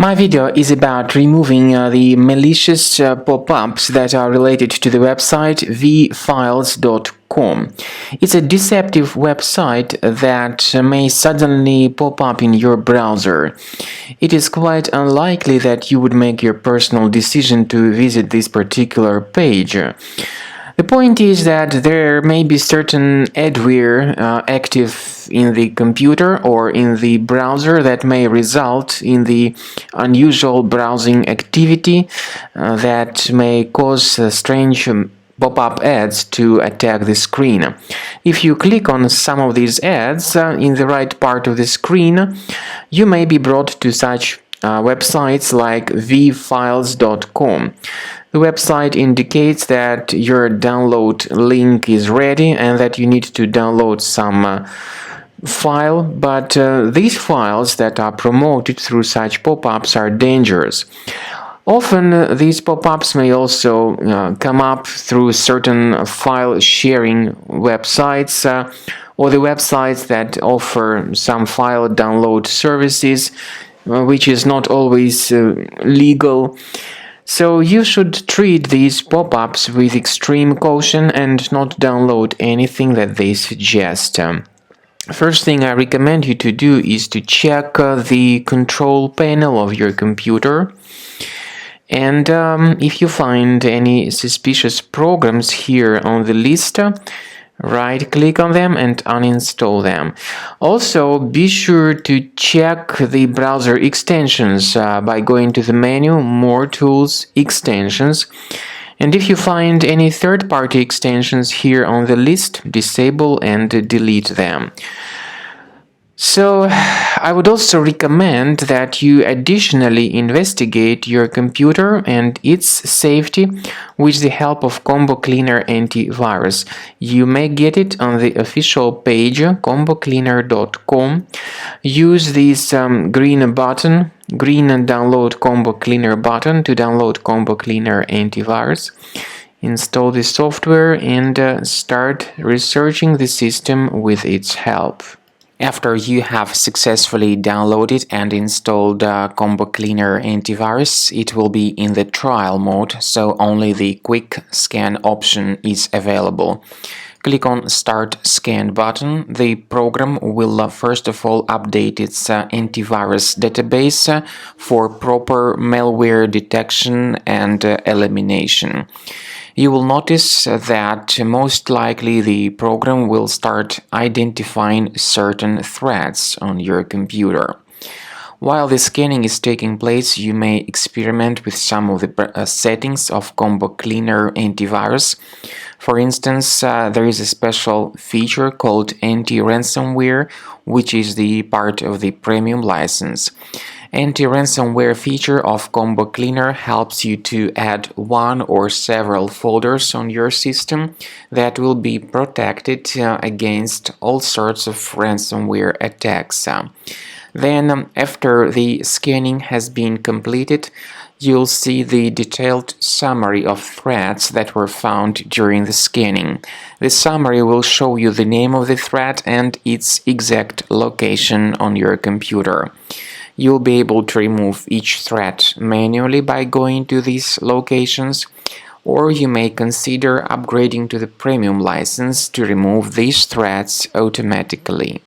My video is about removing the malicious pop-ups that are related to the website vfiles.com. It's a deceptive website that may suddenly pop up in your browser. It is quite unlikely that you would make your personal decision to visit this particular page. The point is that there may be certain adware active in the computer or in the browser that may result in the unusual browsing activity that may cause strange pop-up ads to attack the screen. If you click on some of these ads in the right part of the screen, you may be brought to such websites like vfiles.com. The website indicates that your download link is ready and that you need to download some file, but these files that are promoted through such pop-ups are dangerous. Often these pop-ups may also come up through certain file-sharing websites or the websites that offer some file download services, which is not always legal. So you should treat these pop-ups with extreme caution and not download anything that they suggest. First thing I recommend you to do is to check the control panel of your computer. And if you find any suspicious programs here on the list, right-click on them and uninstall them. Also, be sure to check the browser extensions by going to the menu, More Tools, Extensions. And if you find any third-party extensions here on the list, disable and delete them. So, I would also recommend that you additionally investigate your computer and its safety with the help of Combo Cleaner Antivirus. You may get it on the official page combocleaner.com. Use this green download Combo Cleaner button to download Combo Cleaner Antivirus. Install the software and start researching the system with its help. After you have successfully downloaded and installed Combo Cleaner Antivirus, it will be in the trial mode, so only the quick scan option is available. Click on Start Scan button. The program will first of all update its antivirus database for proper malware detection and elimination. You will notice that most likely the program will start identifying certain threats on your computer. While the scanning is taking place, you may experiment with some of the settings of Combo Cleaner Antivirus. For instance, there is a special feature called anti-ransomware, which is the part of the premium license. Anti-ransomware feature of Combo Cleaner helps you to add one or several folders on your system that will be protected against all sorts of ransomware attacks. Then, after the scanning has been completed, you'll see the detailed summary of threats that were found during the scanning. The summary will show you the name of the threat and its exact location on your computer. You'll be able to remove each threat manually by going to these locations, or you may consider upgrading to the premium license to remove these threats automatically.